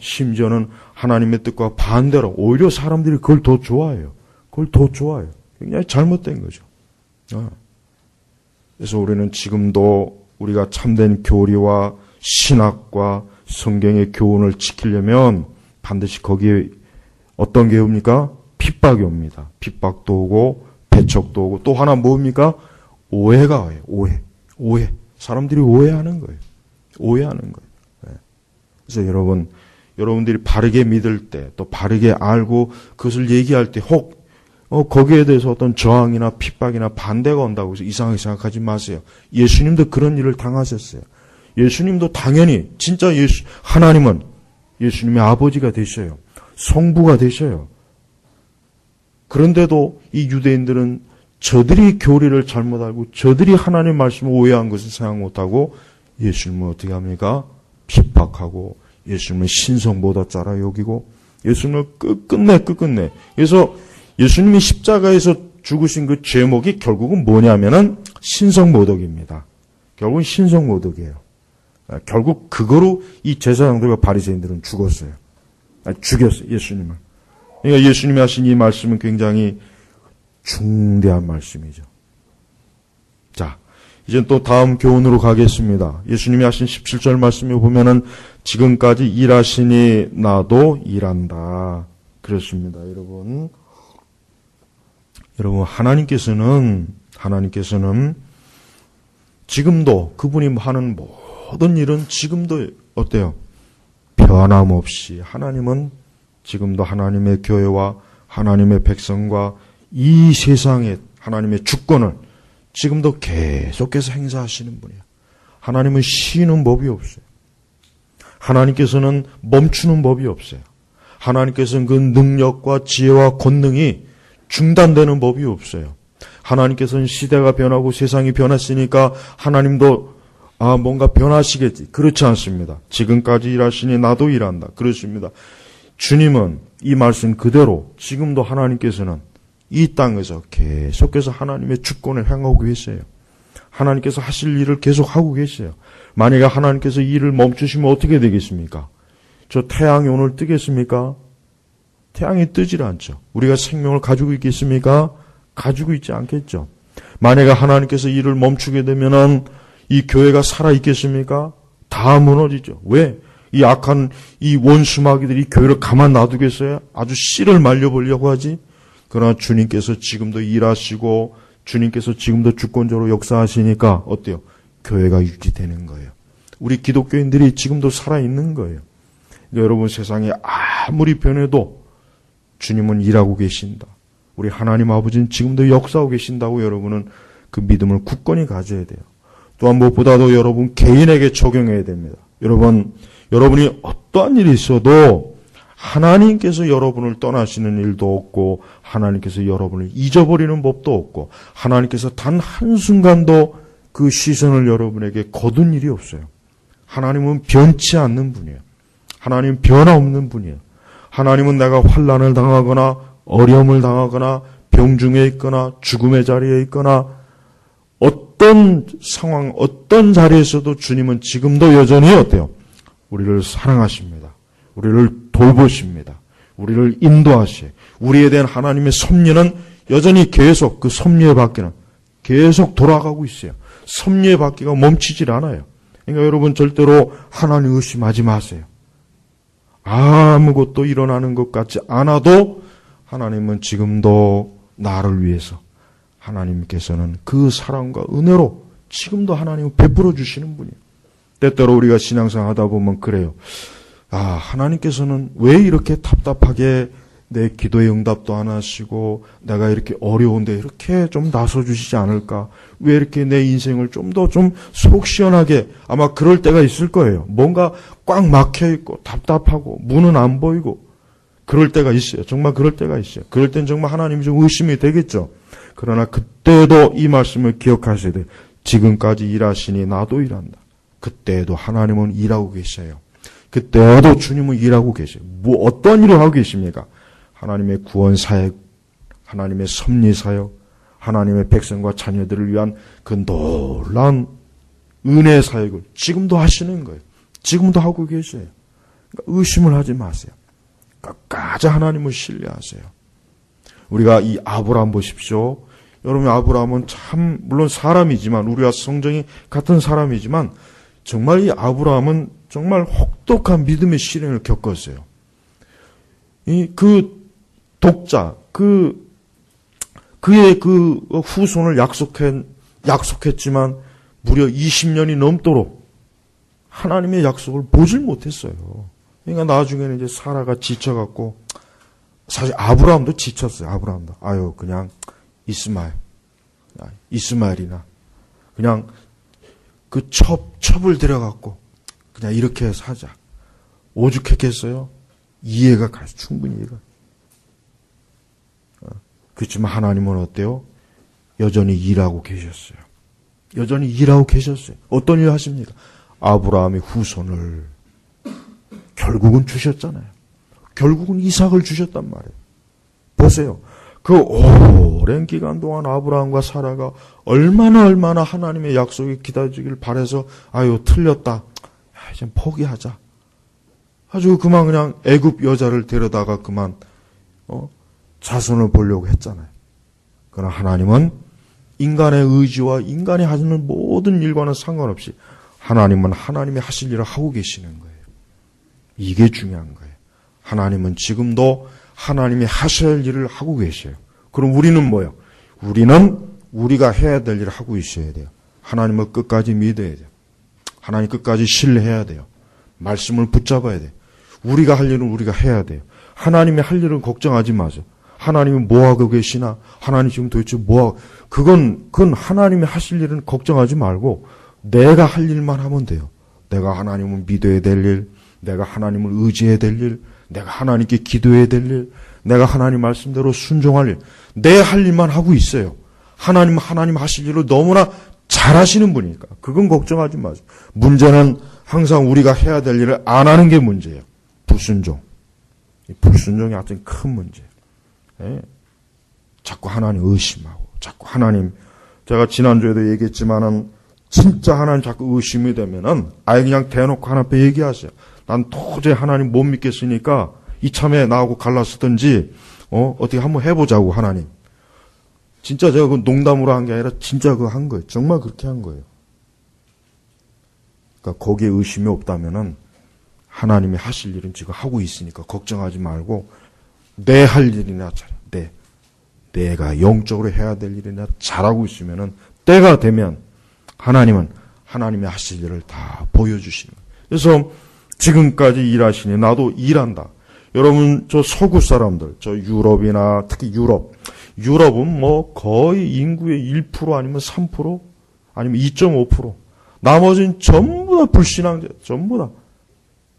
[SPEAKER 1] 심지어는 하나님의 뜻과 반대로 오히려 사람들이 그걸 더 좋아해요. 그걸 더 좋아해요. 굉장히 잘못된 거죠. 그래서 우리는 지금도 우리가 참된 교리와 신학과 성경의 교훈을 지키려면 반드시 거기에 어떤 게 옵니까? 핍박이 옵니다. 핍박도 오고 배척도 오고 또 하나 뭡니까? 오해가 와요. 오해. 사람들이 오해하는 거예요. 오해하는 거예요. 그래서 여러분들이 바르게 믿을 때 또 바르게 알고 그것을 얘기할 때 혹 거기에 대해서 어떤 저항이나 핍박이나 반대가 온다고 해서 이상하게 생각하지 마세요. 예수님도 그런 일을 당하셨어요. 예수님도 당연히 진짜 하나님은 예수님의 아버지가 되셔요. 성부가 되셔요. 그런데도 이 유대인들은 저들이 교리를 잘못 알고 저들이 하나님의 말씀을 오해한 것을 생각 못하고 예수님을 어떻게 합니까? 핍박하고 예수님을 신성보다 짤아 여기고 예수님을 끝끝내. 그래서 예수님이 십자가에서 죽으신 그 제목이 결국은 뭐냐면은 신성모독입니다. 결국은 신성모독이에요. 결국 그거로 이 제사장들과 바리새인들은 죽었어요. 죽였어요. 예수님을. 그러니까 예수님이 하신 이 말씀은 굉장히 중대한 말씀이죠. 자, 이제 또 다음 교훈으로 가겠습니다. 예수님이 하신 17절 말씀에 보면은 지금까지 일하시니 나도 일한다. 그렇습니다. 여러분 하나님께서는 지금도 그분이 하는 모든 일은 지금도 어때요? 변함없이 하나님은 지금도 하나님의 교회와 하나님의 백성과 이 세상의 하나님의 주권을 지금도 계속해서 행사하시는 분이에요. 하나님은 쉬는 법이 없어요. 하나님께서는 멈추는 법이 없어요. 하나님께서는 그 능력과 지혜와 권능이 중단되는 법이 없어요. 하나님께서는 시대가 변하고 세상이 변했으니까 하나님도 뭔가 변하시겠지. 그렇지 않습니다. 지금까지 일하시니 나도 일한다. 그렇습니다. 주님은 이 말씀 그대로 지금도 하나님께서는 이 땅에서 계속해서 하나님의 주권을 행하고 계세요. 하나님께서 하실 일을 계속 하고 계세요. 만약에 하나님께서 이 일을 멈추시면 어떻게 되겠습니까? 저 태양이 오늘 뜨겠습니까? 태양이 뜨질 않죠. 우리가 생명을 가지고 있겠습니까? 가지고 있지 않겠죠. 만약에 하나님께서 일을 멈추게 되면은 이 교회가 살아있겠습니까? 다 무너지죠. 왜? 이 악한 이 원수마귀들이 교회를 가만 놔두겠어요? 아주 씨를 말려보려고 하지? 그러나 주님께서 지금도 일하시고 주님께서 지금도 주권적으로 역사하시니까 어때요? 교회가 유지되는 거예요. 우리 기독교인들이 지금도 살아있는 거예요. 그러니까 여러분 세상이 아무리 변해도 주님은 일하고 계신다. 우리 하나님 아버지는 지금도 역사하고 계신다고 여러분은 그 믿음을 굳건히 가져야 돼요. 또한 무엇보다도 여러분 개인에게 적용해야 됩니다. 여러분이 어떠한 일이 있어도 하나님께서 여러분을 떠나시는 일도 없고 하나님께서 여러분을 잊어버리는 법도 없고 하나님께서 단 한순간도 그 시선을 여러분에게 거둔 일이 없어요. 하나님은 변치 않는 분이에요. 하나님은 변화없는 분이에요. 하나님은 내가 환난을 당하거나 어려움을 당하거나 병중에 있거나 죽음의 자리에 있거나 어떤 상황, 어떤 자리에서도 주님은 지금도 여전히 어때요? 우리를 사랑하십니다. 우리를 돌보십니다. 우리를 인도하시고 우리에 대한 하나님의 섭리는 여전히 계속 그 섭리의 바퀴는 계속 돌아가고 있어요. 섭리의 바퀴가 멈추질 않아요. 그러니까 여러분 절대로 하나님 의심하지 마세요. 아무것도 일어나는 것 같지 않아도 하나님은 지금도 나를 위해서 하나님께서는 그 사랑과 은혜로 지금도 하나님은 베풀어 주시는 분이에요. 때때로 우리가 신앙생활 하다 보면 그래요. 하나님께서는 왜 이렇게 답답하게 내 기도의 응답도 안 하시고 내가 이렇게 어려운데 이렇게 좀 나서주시지 않을까? 왜 이렇게 내 인생을 좀 더 좀 속 시원하게 아마 그럴 때가 있을 거예요. 뭔가 꽉 막혀있고 답답하고 문은 안 보이고 그럴 때가 있어요. 정말 그럴 때가 있어요. 그럴 땐 정말 하나님이 좀 의심이 되겠죠. 그러나 그때도 이 말씀을 기억하셔야 돼요. 지금까지 일하시니 나도 일한다. 그때도 하나님은 일하고 계셔요. 그때도 주님은 일하고 계셔요. 어떤 일을 하고 계십니까? 하나님의 구원 사역, 하나님의 섭리 사역, 하나님의 백성과 자녀들을 위한 그 놀라운 은혜 사역을 지금도 하시는 거예요. 지금도 하고 계셔요. 그러니까 의심을 하지 마세요. 끝까지 하나님을 신뢰하세요. 우리가 이 아브라함 보십시오. 여러분 아브라함은 참 물론 사람이지만 우리와 성정이 같은 사람이지만 정말 이 아브라함은 정말 혹독한 믿음의 시련을 겪었어요. 그 독자, 그의 그 후손을 약속했지만 무려 20년이 넘도록 하나님의 약속을 보질 못했어요. 그러니까 나중에는 이제 사라가 지쳐갖고 사실 아브라함도 지쳤어요. 아브라함도 그냥 이스마엘이나 그냥 그 첩을 들여갖고 그냥 이렇게 사자. 오죽했겠어요? 이해가 가요. 충분히 이해가. 그렇지만 하나님은 어때요? 여전히 일하고 계셨어요. 여전히 일하고 계셨어요. 어떤 일 하십니까? 아브라함의 후손을 결국은 주셨잖아요. 결국은 이삭을 주셨단 말이에요. 보세요. 그 오랜 기간 동안 아브라함과 사라가 얼마나 하나님의 약속이 기다려지길 바라서 틀렸다. 이제 포기하자. 아주 그만 그냥 애굽 여자를 데려다가 그만 자손을 보려고 했잖아요. 그러나 하나님은 인간의 의지와 인간이 하시는 모든 일과는 상관없이 하나님은 하나님이 하실 일을 하고 계시는 거예요. 이게 중요한 거예요. 하나님은 지금도 하나님이 하셔야 할 일을 하고 계셔요. 그럼 우리는 뭐예요? 우리는 우리가 해야 될 일을 하고 있어야 돼요. 하나님을 끝까지 믿어야 돼요. 하나님 끝까지 신뢰해야 돼요. 말씀을 붙잡아야 돼요. 우리가 할 일은 우리가 해야 돼요. 하나님이 할 일은 걱정하지 마세요. 하나님은 뭐하고 계시나? 하나님 지금 도대체 뭐하고? 그건 하나님이 하실 일은 걱정하지 말고 내가 할 일만 하면 돼요. 내가 하나님을 믿어야 될 일, 내가 하나님을 의지해야 될 일, 내가 하나님께 기도해야 될 일, 내가 하나님 말씀대로 순종할 일, 내 할 일만 하고 있어요. 하나님 하실 일을 너무나 잘하시는 분이니까 그건 걱정하지 마세요. 문제는 항상 우리가 해야 될 일을 안 하는 게 문제예요. 불순종. 불순종이 아주 큰 문제예요. 예. 자꾸 하나님 의심하고 자꾸 하나님 제가 지난주에도 얘기했지만은 진짜 하나님 자꾸 의심이 되면은 그냥 대놓고 하나님 앞에 얘기하세요. 난 도저히 하나님 못 믿겠으니까 이참에 나하고 갈라서든지 어떻게 한번 해보자고 하나님. 진짜 제가 그 농담으로 한 게 아니라 진짜 그거 한 거예요. 정말 그렇게 한 거예요. 그러니까 거기에 의심이 없다면은 하나님이 하실 일은 지금 하고 있으니까 걱정하지 말고 내 할 일이나 내가 영적으로 해야 될 일이나 잘하고 있으면은 때가 되면 하나님은 하나님이 하실 일을 다 보여주시는 거예요. 그래서 지금까지 일하시니 나도 일한다. 여러분 저 서구 사람들, 저 유럽이나 특히 유럽은 뭐 거의 인구의 1% 아니면 3% 아니면 2.5% 나머지는 전부 다 불신앙자, 전부 다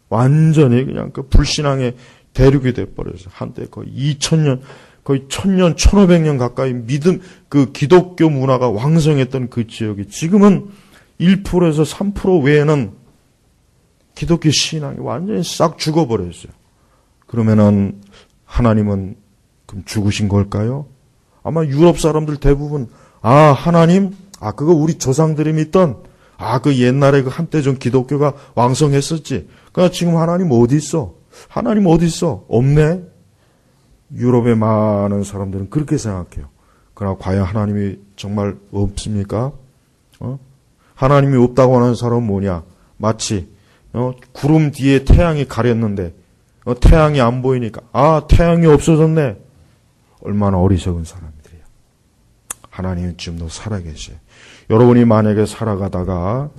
[SPEAKER 1] 완전히 그냥 그 불신앙의 대륙이 돼버려서 한때 거의 2000년, 거의 1000년, 1500년 가까이 믿음, 그 기독교 문화가 왕성했던 그 지역이 지금은 1%에서 3% 외에는 기독교 신앙이 완전히 싹 죽어버렸어요. 그러면은 하나님은 그럼 죽으신 걸까요? 아마 유럽 사람들 대부분 하나님 그거 우리 조상들이 믿던 그 옛날에 그 한때 좀 기독교가 왕성했었지. 그러니까 지금 하나님 어디 있어? 하나님 어디 있어? 없네? 유럽의 많은 사람들은 그렇게 생각해요. 그러나 과연 하나님이 정말 없습니까? 하나님이 없다고 하는 사람은 뭐냐? 마치 구름 뒤에 태양이 가렸는데 태양이 안 보이니까 태양이 없어졌네. 얼마나 어리석은 사람들이에요. 하나님은 지금도 살아계셔요. 여러분이 만약에 살아가다가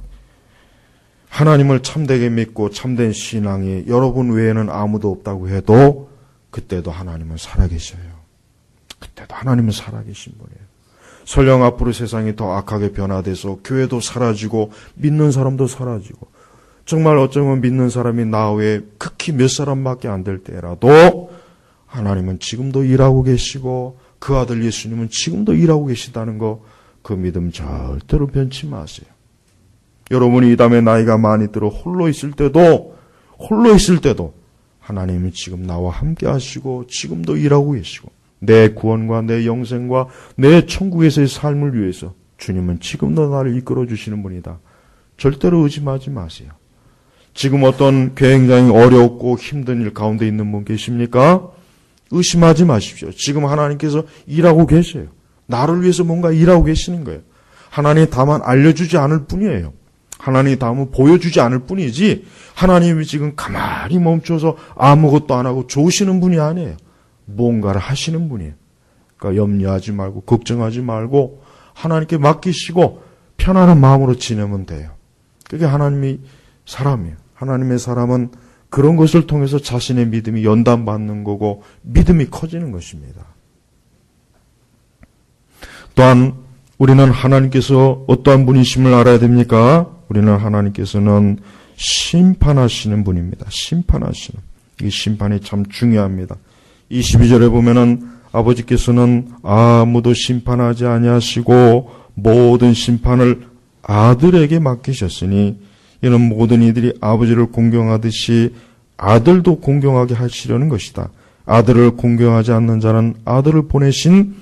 [SPEAKER 1] 하나님을 참되게 믿고 참된 신앙이 여러분 외에는 아무도 없다고 해도 그때도 하나님은 살아계셔요. 그때도 하나님은 살아계신 분이에요. 설령 앞으로 세상이 더 악하게 변화돼서 교회도 사라지고 믿는 사람도 사라지고 정말 어쩌면 믿는 사람이 나 외에 극히 몇 사람밖에 안 될 때라도 하나님은 지금도 일하고 계시고 그 아들 예수님은 지금도 일하고 계시다는 거 그 믿음 절대로 변치 마세요. 여러분이 이 다음에 나이가 많이 들어 홀로 있을 때도 하나님이 지금 나와 함께 하시고 지금도 일하고 계시고 내 구원과 내 영생과 내 천국에서의 삶을 위해서 주님은 지금도 나를 이끌어 주시는 분이다. 절대로 의심하지 마세요. 지금 어떤 굉장히 어렵고 힘든 일 가운데 있는 분 계십니까? 의심하지 마십시오. 지금 하나님께서 일하고 계셔요. 나를 위해서 뭔가 일하고 계시는 거예요. 하나님이 다만 알려주지 않을 뿐이에요. 하나님이 다만 보여주지 않을 뿐이지 하나님이 지금 가만히 멈춰서 아무것도 안 하고 좋으시는 분이 아니에요. 뭔가를 하시는 분이에요. 그러니까 염려하지 말고 걱정하지 말고 하나님께 맡기시고 편안한 마음으로 지내면 돼요. 그게 하나님의 사람이에요. 하나님의 사람은 그런 것을 통해서 자신의 믿음이 연단받는 거고 믿음이 커지는 것입니다. 또한 우리는 하나님께서 어떠한 분이심을 알아야 됩니까? 우리는 하나님께서는 심판하시는 분입니다. 심판하시는. 이 심판이 참 중요합니다. 22절에 보면은 아버지께서는 아무도 심판하지 아니하시고 모든 심판을 아들에게 맡기셨으니 이는 모든 이들이 아버지를 공경하듯이 아들도 공경하게 하시려는 것이다. 아들을 공경하지 않는 자는 아들을 보내신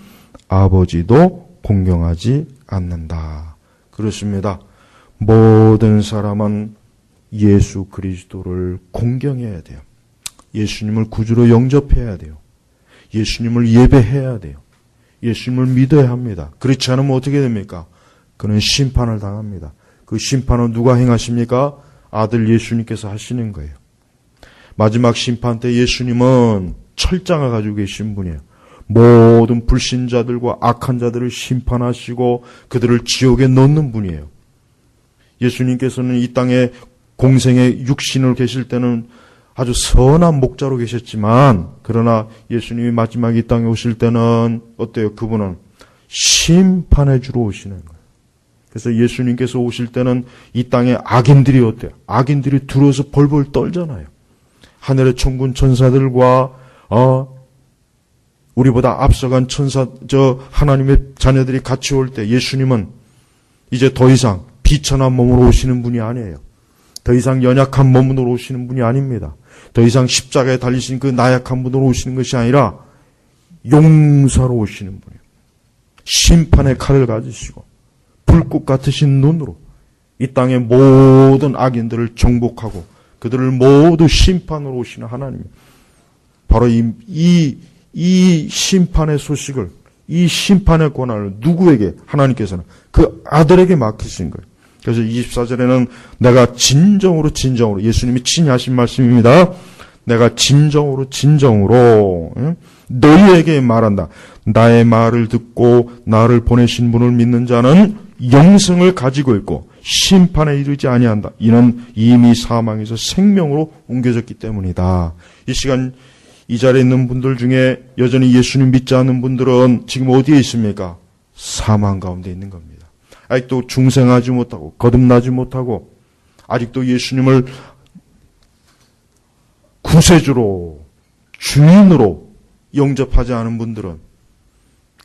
[SPEAKER 1] 아버지도 공경하지 않는다. 그렇습니다. 모든 사람은 예수 그리스도를 공경해야 돼요. 예수님을 구주로 영접해야 돼요. 예수님을 예배해야 돼요. 예수님을 믿어야 합니다. 그렇지 않으면 어떻게 됩니까? 그는 심판을 당합니다. 그 심판은 누가 행하십니까? 아들 예수님께서 하시는 거예요. 마지막 심판 때 예수님은 철장을 가지고 계신 분이에요. 모든 불신자들과 악한 자들을 심판하시고 그들을 지옥에 넣는 분이에요. 예수님께서는 이 땅에 공생의 육신으로 계실 때는 아주 선한 목자로 계셨지만 그러나 예수님이 마지막 이 땅에 오실 때는 어때요? 그분은 심판해 주러 오시는 거예요. 그래서 예수님께서 오실 때는 이 땅에 악인들이 어때요? 악인들이 들어서 벌벌 떨잖아요. 하늘의 천군 천사들과 우리보다 앞서간 하나님의 자녀들이 같이 올 때 예수님은 이제 더 이상 비천한 몸으로 오시는 분이 아니에요. 더 이상 연약한 몸으로 오시는 분이 아닙니다. 더 이상 십자가에 달리신 그 나약한 분으로 오시는 것이 아니라 용사로 오시는 분이에요. 심판의 칼을 가지시고 불꽃 같으신 눈으로 이 땅의 모든 악인들을 정복하고 그들을 모두 심판으로 오시는 하나님. 바로 이 심판의 소식을, 이 심판의 권한을 누구에게? 하나님께서는 그 아들에게 맡기신 거예요. 그래서 24절에는 내가 진정으로 예수님이 친히 하신 말씀입니다. 내가 진정으로 너희에게 말한다. 나의 말을 듣고 나를 보내신 분을 믿는 자는 영생을 가지고 있고 심판에 이르지 아니한다. 이는 이미 사망에서 생명으로 옮겨졌기 때문이다. 이 시간 이 자리에 있는 분들 중에 여전히 예수님 믿지 않는 분들은 지금 어디에 있습니까? 사망 가운데 있는 겁니다. 아직도 중생하지 못하고 거듭나지 못하고 아직도 예수님을 구세주로 주인으로 영접하지 않은 분들은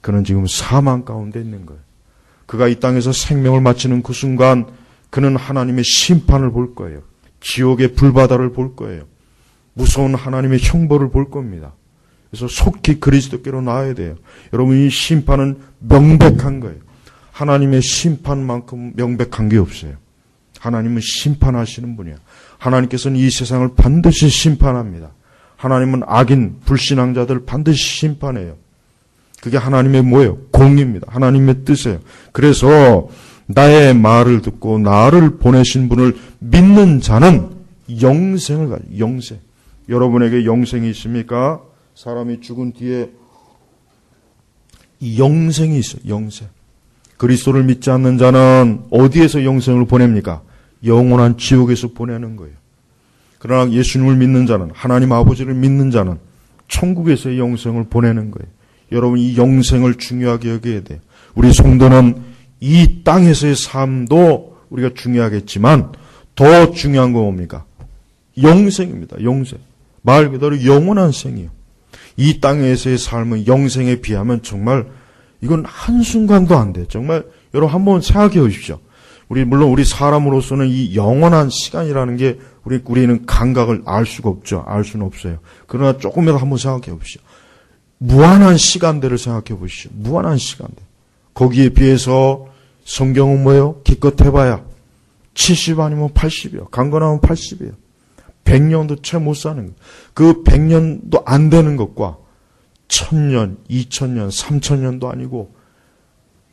[SPEAKER 1] 그는 지금 사망 가운데 있는 거예요. 그가 이 땅에서 생명을 마치는 그 순간 그는 하나님의 심판을 볼 거예요. 지옥의 불바다를 볼 거예요. 무서운 하나님의 형벌을 볼 겁니다. 그래서 속히 그리스도께로 나아야 돼요. 여러분 이 심판은 명백한 거예요. 하나님의 심판만큼 명백한 게 없어요. 하나님은 심판하시는 분이에요. 하나님께서는 이 세상을 반드시 심판합니다. 하나님은 악인, 불신앙자들 반드시 심판해요. 그게 하나님의 뭐예요? 공입니다. 하나님의 뜻이에요. 그래서 나의 말을 듣고 나를 보내신 분을 믿는 자는 영생을 가지고, 영생. 여러분에게 영생이 있습니까? 사람이 죽은 뒤에 영생이 있어요. 영생. 그리스도를 믿지 않는 자는 어디에서 영생을 보냅니까? 영원한 지옥에서 보내는 거예요. 그러나 예수님을 믿는 자는, 하나님 아버지를 믿는 자는 천국에서의 영생을 보내는 거예요. 여러분, 이 영생을 중요하게 여겨야 돼요. 우리 성도는 이 땅에서의 삶도 우리가 중요하겠지만 더 중요한 건 뭡니까? 영생입니다. 영생. 말 그대로 영원한 생이에요. 이 땅에서의 삶은 영생에 비하면 정말 이건 한순간도 안 돼요. 정말 여러분 한번 생각해 보십시오. 물론 우리 사람으로서는 이 영원한 시간이라는 게 우리는 감각을 알 수가 없죠. 알 수는 없어요. 그러나 조금이라도 한번 생각해 보십시오. 무한한 시간대를 생각해 보십시오. 무한한 시간대. 거기에 비해서 성경은 뭐예요? 기껏 해봐야 70 아니면 80이요. 강건하면 80이에요. 100년도 채 못 사는 거. 그 100년도 안 되는 것과 1000년, 2000년, 3000년도 아니고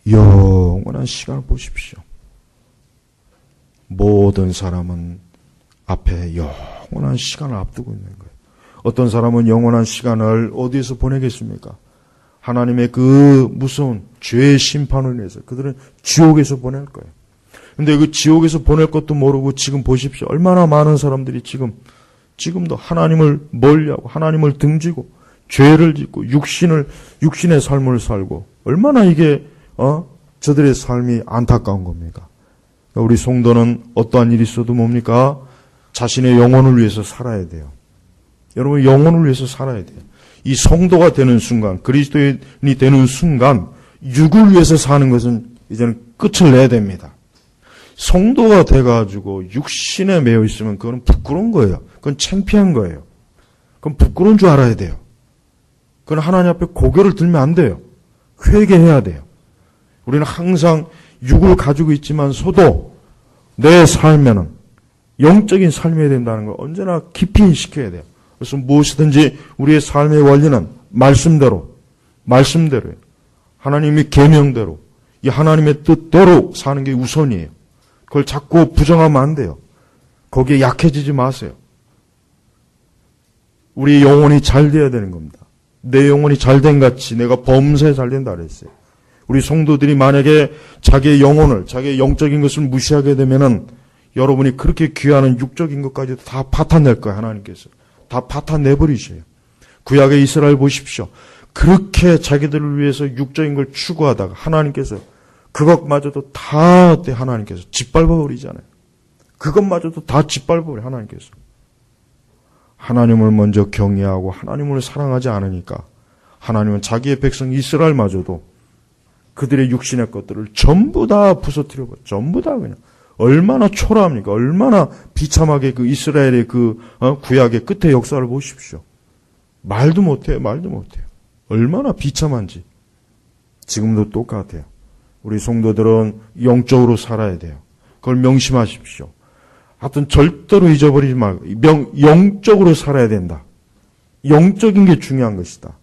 [SPEAKER 1] 영원한 시간을 보십시오. 모든 사람은 앞에 영원한 시간을 앞두고 있는 거예요. 어떤 사람은 영원한 시간을 어디에서 보내겠습니까? 하나님의 그 무서운 죄의 심판으로 인해서 그들은 지옥에서 보낼 거예요. 근데 그 지옥에서 보낼 것도 모르고 지금 보십시오. 얼마나 많은 사람들이 지금도 하나님을 멀리하고 하나님을 등지고 죄를 짓고 육신의 삶을 살고 얼마나 이게 저들의 삶이 안타까운 겁니까? 우리 성도는 어떠한 일이 있어도 뭡니까? 자신의 영혼을 위해서 살아야 돼요. 여러분 영혼을 위해서 살아야 돼요. 이 성도가 되는 순간, 그리스도인이 되는 순간 육을 위해서 사는 것은 이제는 끝을 내야 됩니다. 성도가 돼가지고 육신에 매여 있으면 그건 부끄러운 거예요. 그건 창피한 거예요. 그건 부끄러운 줄 알아야 돼요. 그건 하나님 앞에 고개를 들면 안 돼요. 회개해야 돼요. 우리는 항상 육을 가지고 있지만서도 내 삶에는 영적인 삶이 된다는 걸 언제나 깊이 인식해야 돼요. 그래서 무엇이든지 우리의 삶의 원리는 말씀대로요. 하나님의 계명대로, 이 하나님의 뜻대로 사는 게 우선이에요. 그걸 자꾸 부정하면 안 돼요. 거기에 약해지지 마세요. 우리 영혼이 잘 돼야 되는 겁니다. 내 영혼이 잘된 같이 내가 범사에 잘 된다 그랬어요. 우리 성도들이 만약에 자기의 영혼을, 자기의 영적인 것을 무시하게 되면은 여러분이 그렇게 귀하는 육적인 것까지도 다 파탄낼 거예요, 하나님께서. 다 파탄내버리셔요. 구약의 이스라엘 보십시오. 그렇게 자기들을 위해서 육적인 걸 추구하다가 하나님께서 그것마저도 다 하나님께서 짓밟아버리잖아요. 그것마저도 다 짓밟아버려요, 하나님께서. 하나님을 먼저 경외하고 하나님을 사랑하지 않으니까 하나님은 자기의 백성 이스라엘마저도 그들의 육신의 것들을 전부 다 부서뜨려버려. 전부 다 그냥. 얼마나 초라합니까? 얼마나 비참하게 그 이스라엘의 그 구약의 끝의 역사를 보십시오. 말도 못해요. 얼마나 비참한지. 지금도 똑같아요. 우리 성도들은 영적으로 살아야 돼요. 그걸 명심하십시오. 하여튼 절대로 잊어버리지 말고 영적으로 살아야 된다. 영적인 게 중요한 것이다.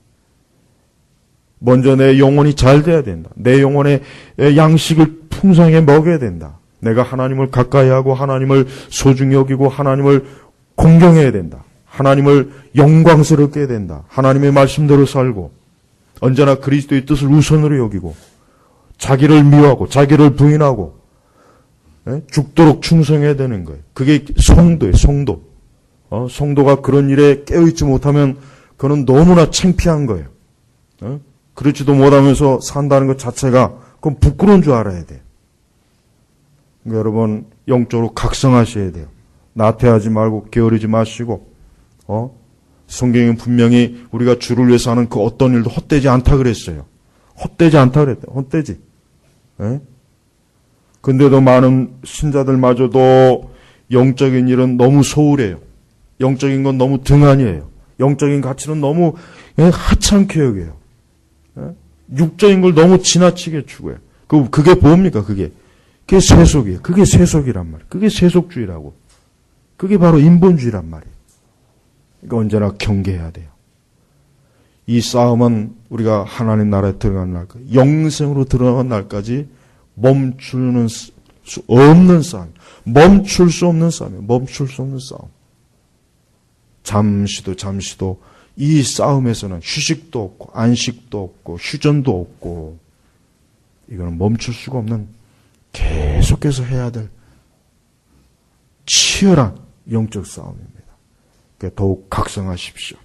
[SPEAKER 1] 먼저 내 영혼이 잘 돼야 된다. 내 영혼의 양식을 풍성하게 먹여야 된다. 내가 하나님을 가까이 하고 하나님을 소중히 여기고 하나님을 공경해야 된다. 하나님을 영광스럽게 해야 된다. 하나님의 말씀대로 살고 언제나 그리스도의 뜻을 우선으로 여기고 자기를 미워하고 자기를 부인하고 죽도록 충성해야 되는 거예요. 그게 성도예요. 성도. 성도가 그런 일에 깨어있지 못하면 그는 너무나 창피한 거예요. 그렇지도 못하면서 산다는 것 자체가 그건 부끄러운 줄 알아야 돼요. 그러니까 여러분 영적으로 각성하셔야 돼요. 나태하지 말고 게으르지 마시고 성경은 분명히 우리가 주를 위해서 하는 그 어떤 일도 헛되지 않다 그랬어요. 헛되지 않다 그랬대요. 헛되지. 근데도 많은 신자들마저도 영적인 일은 너무 소홀해요. 영적인 건 너무 등한이에요. 영적인 가치는 너무 하찮게 여겨요. 육적인 걸 너무 지나치게 추구해요. 그게 뭡니까 그게? 그게 세속이에요. 그게 세속이란 말이에요. 그게 세속주의라고. 그게 바로 인본주의란 말이에요. 그러니까 언제나 경계해야 돼요. 이 싸움은 우리가 하나님 나라에 들어가는 날까지, 영생으로 들어가는 날까지 멈추는 수 없는 싸움. 멈출 수 없는 싸움이에요. 멈출 수 없는 싸움. 잠시도 이 싸움에서는 휴식도 없고 안식도 없고 휴전도 없고 이거는 멈출 수가 없는 계속해서 해야 될 치열한 영적 싸움입니다. 그러니까 더욱 각성하십시오.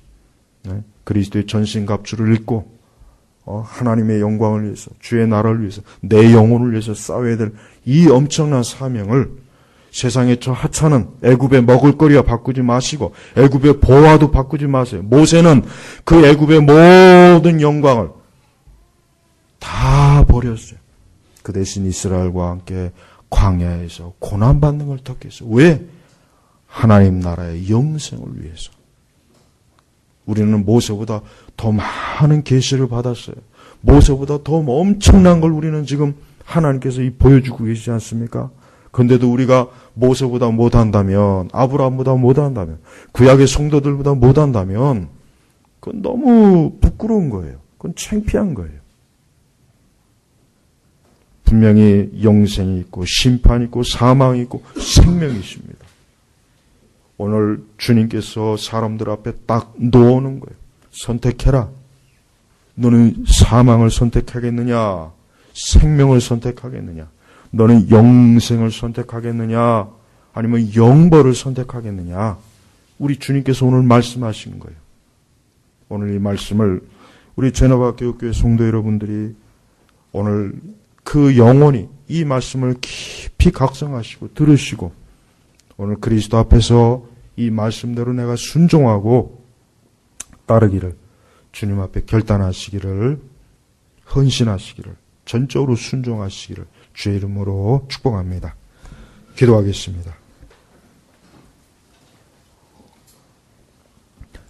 [SPEAKER 1] 네? 그리스도의 전신갑주를 입고 하나님의 영광을 위해서 주의 나라를 위해서 내 영혼을 위해서 싸워야 될 이 엄청난 사명을 세상의 저 하찮은 애굽의 먹을거리와 바꾸지 마시고 애굽의 보화도 바꾸지 마세요. 모세는 그 애굽의 모든 영광을 다 버렸어요. 그 대신 이스라엘과 함께 광야에서 고난받는 걸 택했어요. 왜? 하나님 나라의 영생을 위해서. 우리는 모세보다 더 많은 계시를 받았어요. 모세보다 더 엄청난 걸 우리는 지금 하나님께서 보여주고 계시지 않습니까? 그런데도 우리가 모세보다 못한다면, 아브라함보다 못한다면, 구약의 성도들보다 못한다면 그건 너무 부끄러운 거예요. 그건 창피한 거예요. 분명히 영생이 있고 심판이 있고 사망이 있고 생명이 있습니다. 오늘 주님께서 사람들 앞에 딱 놓는 거예요. 선택해라. 너는 사망을 선택하겠느냐? 생명을 선택하겠느냐? 너는 영생을 선택하겠느냐? 아니면 영벌을 선택하겠느냐? 우리 주님께서 오늘 말씀하신 거예요. 오늘 이 말씀을 우리 제노바 교육교회 성도 여러분들이 오늘 그 영혼이 이 말씀을 깊이 각성하시고 들으시고 오늘 그리스도 앞에서 이 말씀대로 내가 순종하고 따르기를 주님 앞에 결단하시기를 헌신하시기를 전적으로 순종하시기를 주의 이름으로 축복합니다. 기도하겠습니다.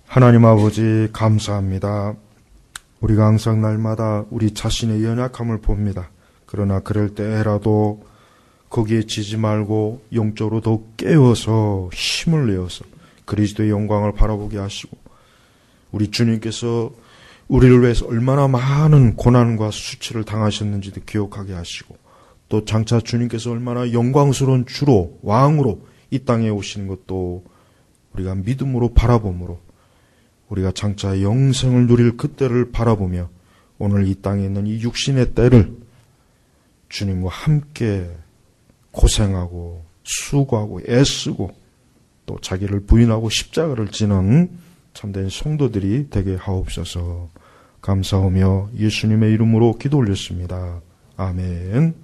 [SPEAKER 1] 하나님 아버지 감사합니다. 우리가 항상 날마다 우리 자신의 연약함을 봅니다. 그러나 그럴 때라도 거기에 지지 말고 영적으로 더욱 깨어서 힘을 내어서 그리스도의 영광을 바라보게 하시고 우리 주님께서 우리를 위해서 얼마나 많은 고난과 수치를 당하셨는지도 기억하게 하시고 또 장차 주님께서 얼마나 영광스러운 주로 왕으로 이 땅에 오시는 것도 우리가 믿음으로 바라보므로 우리가 장차 영생을 누릴 그때를 바라보며 오늘 이 땅에 있는 이 육신의 때를 주님과 함께 고생하고 수고하고 애쓰고 또 자기를 부인하고 십자가를 지는 참된 성도들이 되게 하옵소서. 감사하며 예수님의 이름으로 기도 올렸습니다. 아멘.